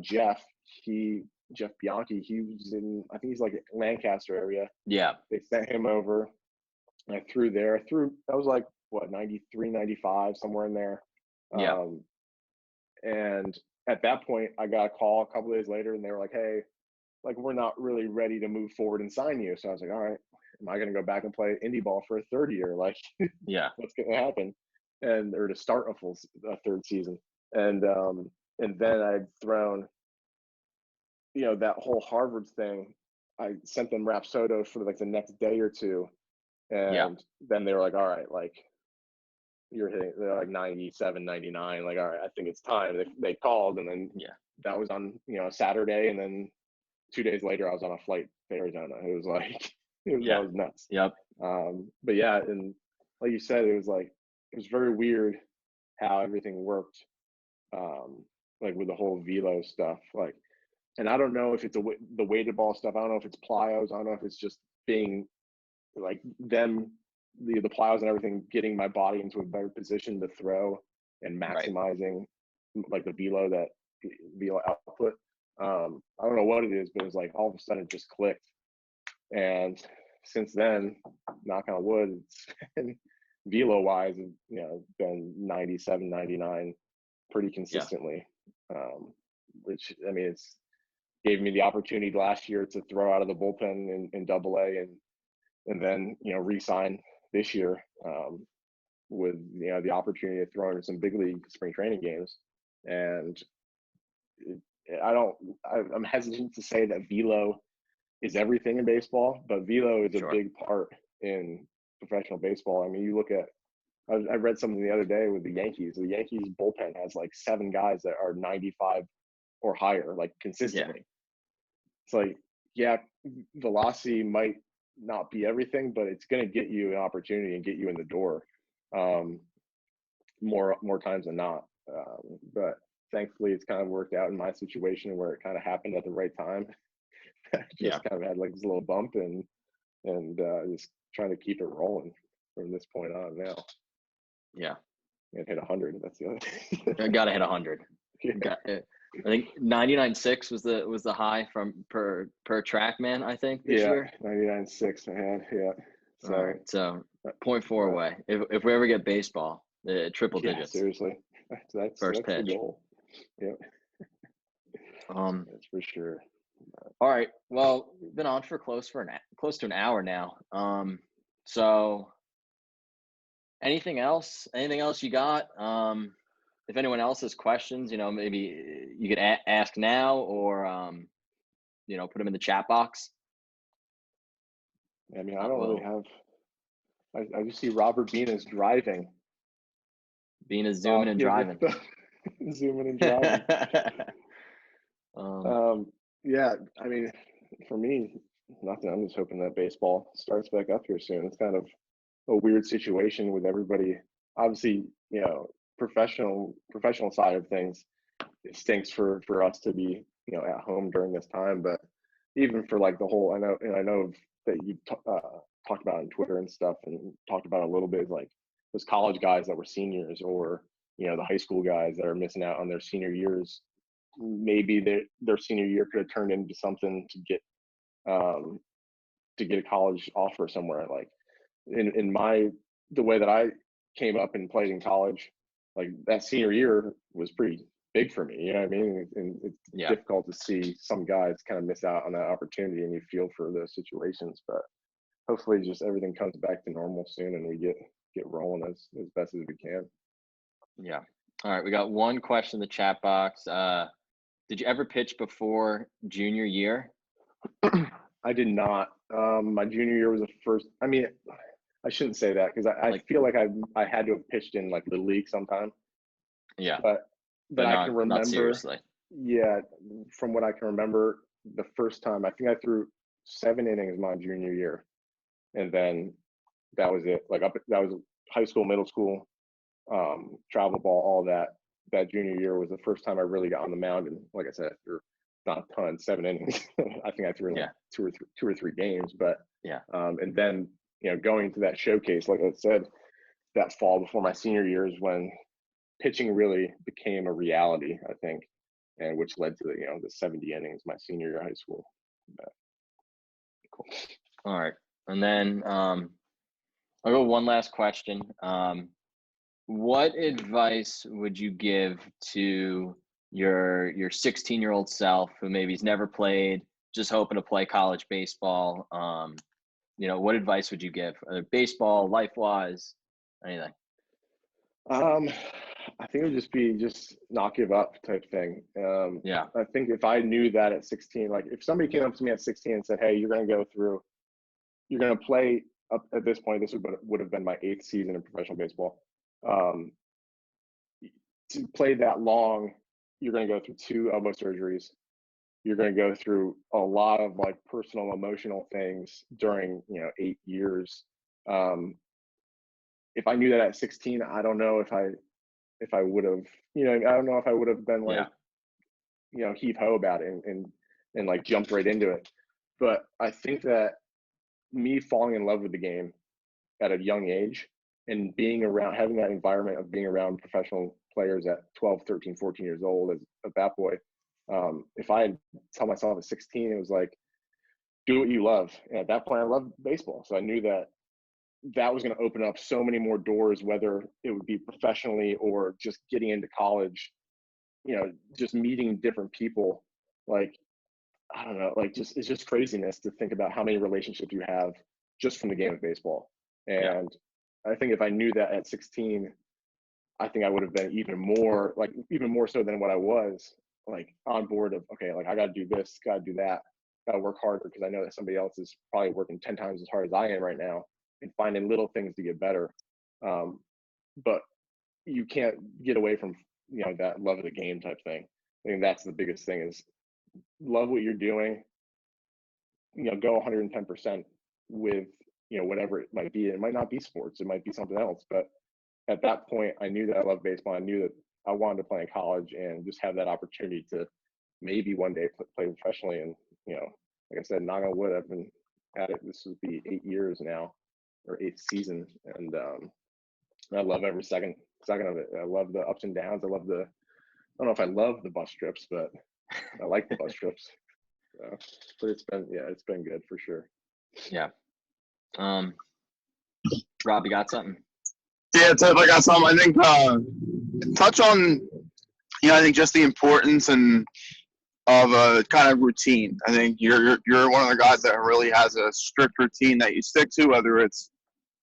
Jeff Bianchi, he was I think he's Lancaster area. Yeah. They sent him over. And I threw there. I was 93, 95, somewhere in there. Yeah. And at that point, I got a call a couple days later, and they were like, hey, we're not really ready to move forward and sign you. So I was like, all right, am I going to go back and play indie ball for a third year? Yeah, what's going to happen? Or to start a third season. And then I'd thrown, that whole Harvard thing. I sent them Rapsodo for the next day or two. And then they were like, all right, you're hitting, they're 97, 99. All right, I think it's time. They called, and then that was on, Saturday. And then 2 days later, I was on a flight to Arizona. It was that was nuts. Yep. But yeah, and like you said, it was very weird how everything worked. With the whole velo stuff, and I don't know if it's the weighted ball stuff. I don't know if it's plyos. I don't know if it's just being them, the plyos and everything, getting my body into a better position to throw and maximizing the velo output. I don't know what it is, but it was all of a sudden it just clicked. And since then, knock on wood, it's been velo wise, been 97, 99 pretty consistently. Which, I mean, it's gave me the opportunity last year to throw out of the bullpen in AA, and then re-sign this year with the opportunity to throw in some big league spring training games. And I'm hesitant to say that velo is everything in baseball, but velo is a big part in professional baseball. I mean, you look at, I read something the other day with the Yankees. The Yankees bullpen has 7 guys that are 95 or higher, consistently. It's velocity might not be everything, but it's going to get you an opportunity and get you in the door more times than not. But thankfully, it's kind of worked out in my situation where it kind of happened at the right time. Just kind of had this little bump, and just trying to keep it rolling from this point on now. Yeah. And hit 100. That's the other thing. I gotta hit 100. I think 99.6 was the high from per TrackMan, I think, this year. 99.6 I had. Yeah. Sorry. So 0.4 away. If we ever get baseball, triple digits. Seriously. That's first pitch. The goal. Yeah. That's for sure. All right. Well, we've been on for close to an hour now. So anything else you got? If anyone else has questions, maybe you could ask now, or put them in the chat box. I mean, I don't really have. I just see Robert Bena's driving. Bena's zooming and driving. Zooming and driving. Yeah, I mean, for me, nothing. I'm just hoping that baseball starts back up here soon. It's kind of a weird situation with everybody. Obviously, professional side of things, it stinks for us to be, you know, at home during this time. But even for like the whole, I know that you talked about on Twitter and stuff, and talked about a little bit, like those college guys that were seniors, or you know, the high school guys that are missing out on their senior years. Maybe their senior year could have turned into something to get a college offer somewhere. Like in the way that I came up and played in college, like that senior year was pretty big for me. You know what I mean? And it's difficult to see some guys kind of miss out on that opportunity, and you feel for those situations. But hopefully, just everything comes back to normal soon, and we get rolling as best as we can. Yeah. All right. We got one question in the chat box. Did you ever pitch before junior year? I did not. My junior year was the first. I mean, I shouldn't say that, because I feel like I had to have pitched in like Little League sometime. Yeah. But I can remember. Not seriously. Yeah, from what I can remember, the first time I think I threw 7 innings my junior year, and then that was it. Like that was high school, middle school, travel ball, all that. That junior year was the first time I really got on the mound, and like I said, threw not a ton, 7 innings. I think I threw like two or three games, but and then, you know, going to that showcase, like I said, that fall before my senior year is when pitching really became a reality, I think, and which led to the 70 innings my senior year of high school. But, cool. All right, and then I'll go one last question. What advice would you give to your 16-year-old self who maybe has never played, just hoping to play college baseball? What advice would you give? Baseball, life-wise, anything? I think it would just be not give up type thing. I think if I knew that at 16, like if somebody came up to me at 16 and said, "Hey, you're going to play up at this point," this would have been my 8th season in professional baseball. To play that long, you're going to go through 2 elbow surgeries. You're going to go through a lot of like personal, emotional things during 8 years. If I knew that at 16, I don't know if I would have, I don't know if I would have been like, heave ho about it and like jumped right into it. But I think that me falling in love with the game at a young age, and having that environment of being around professional players at 12, 13, 14 years old as a bat boy, if I had tell myself at 16, it was like, do what you love. And at that point, I loved baseball. So I knew that was going to open up so many more doors, whether it would be professionally or just getting into college, just meeting different people. Like, I don't know, like it's just craziness to think about how many relationships you have just from the game of baseball. And I think if I knew that at 16, I think I would have been even more so than what I was, like on board of, okay, like I got to do this, got to do that, got to work harder, because I know that somebody else is probably working 10 times as hard as I am right now and finding little things to get better. But you can't get away from, that love of the game type thing. I think that's the biggest thing, is love what you're doing, go 110% with, whatever it might be. It might not be sports, it might be something else. But at that point, I knew that I loved baseball. I knew that I wanted to play in college and just have that opportunity to maybe one day play professionally. And, like I said, knock on wood, I've been at it. This would be 8 years now, or 8th season. And I love every second of it. I love the ups and downs. I don't know if I love the bus trips, but I like the bus trips. But it's been good for sure. Yeah. Rob, you got something? Yeah, Ted, I got something. I think touch on, I think just the importance of a kind of routine. I think you're one of the guys that really has a strict routine that you stick to, whether it's,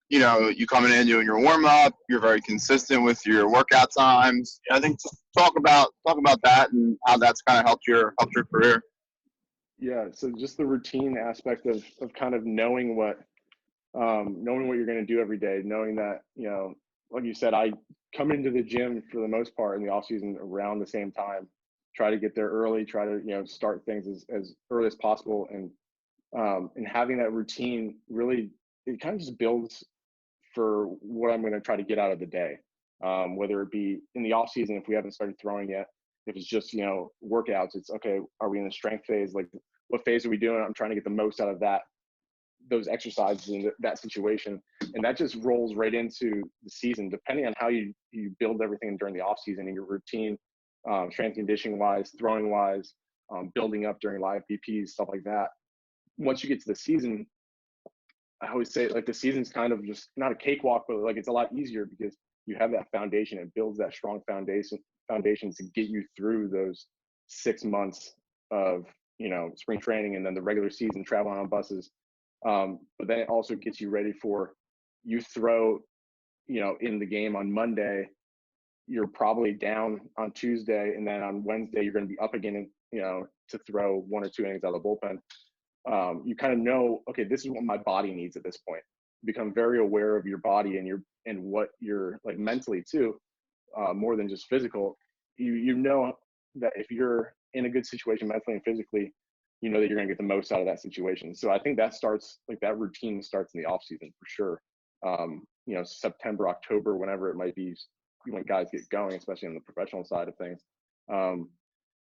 you coming in doing your warm up, you're very consistent with your workout times. I think just talk about that and how that's kind of helped your career. Yeah, so just the routine aspect of kind of knowing what you're going to do every day, knowing that, like you said, I come into the gym for the most part in the off season around the same time, try to get there early, try to, start things as early as possible. And having that routine really, it kind of just builds for what I'm going to try to get out of the day. whether it be in the off season, if we haven't started throwing yet, if it's just, workouts, it's okay. Are we in the strength phase? Like, what phase are we doing? I'm trying to get the most out of those exercises in that situation. And that just rolls right into the season, depending on how you build everything during the off season and your routine, strength conditioning wise, throwing wise, building up during live BPs, stuff like that. Once you get to the season, I always say, like, the season's kind of just not a cakewalk, but like it's a lot easier because you have that foundation. It builds that strong foundation to get you through those 6 months of, spring training and then the regular season, traveling on buses. But then it also gets you ready for, you throw, in the game on Monday, you're probably down on Tuesday, and then on Wednesday you're going to be up again, to throw 1 or 2 innings out of the bullpen. You kind of know, okay, this is what my body needs at this point. Become very aware of your body and what you're, like, mentally too, more than just physical. You know that if you're in a good situation mentally and physically, you know that you're going to get the most out of that situation. So I think that starts, like, that routine starts in the off season for sure. September, October, whenever it might be, when guys get going, especially on the professional side of things.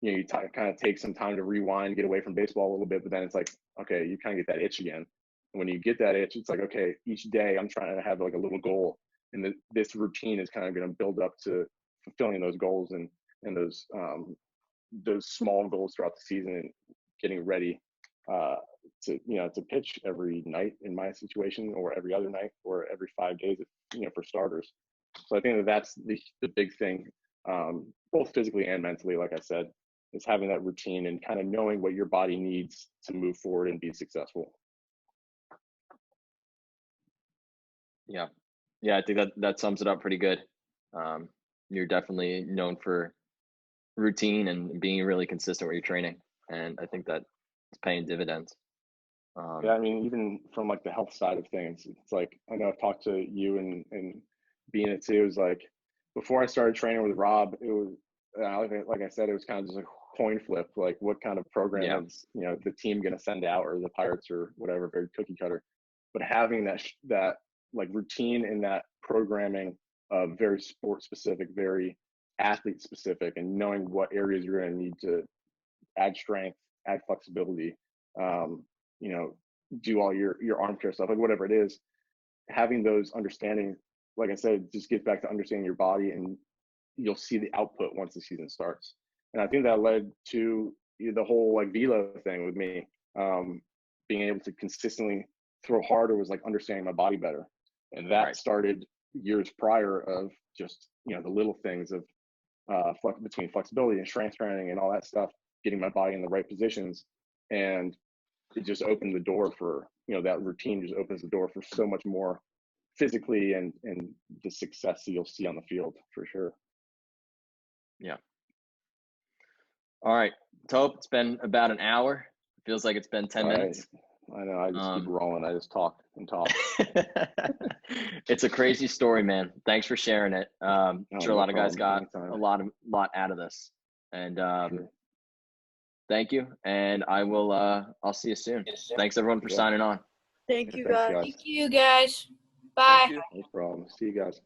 You kind of take some time to rewind, get away from baseball a little bit, but then it's like, okay, you kind of get that itch again. And when you get that itch, it's like, okay, each day I'm trying to have, like, a little goal, and this routine is kind of going to build up to fulfilling those goals and those small goals throughout the season, and getting ready to pitch every night in my situation, or every other night, or every 5 days, for starters. So I think that's the big thing, both physically and mentally, like I said, is having that routine and kind of knowing what your body needs to move forward and be successful. Yeah. I think that sums it up pretty good. You're definitely known for routine and being really consistent with your training, and I think that it's paying dividends. Yeah, I mean, even from, like, the health side of things, it's like, I know I've talked to you and being it too. It was like, before I started training with Rob, it was like I said, it was kind of just a coin flip, like, what kind of program is the team going to send out, or the Pirates, or whatever, very cookie cutter. But having that like routine in that programming, very sport specific, very athlete specific, and knowing what areas you're going to need to add strength, add flexibility, do all your arm care stuff, like whatever it is, having those understanding, like I said, just gets back to understanding your body, and you'll see the output once the season starts. And I think that led to the whole, like, velo thing with me, being able to consistently throw harder was like understanding my body better. And that started years prior of just, the little things of between flexibility and strength training and all that stuff, getting my body in the right positions. And it just opened the door for, that routine just opens the door for so much more physically and the success that you'll see on the field for sure. Yeah. All right, Tope, it's been about an hour. It feels like it's been 10 minutes. I know, I just keep rolling. I just talk and talk. It's a crazy story, man. Thanks for sharing it. I'm sure a lot of guys got a lot out of this. And Sure. Thank you. And I'll see you soon. Thanks everyone for signing on. Thank you, Thanks, guys. guys. Thank you, guys. Bye. No problem. See you guys.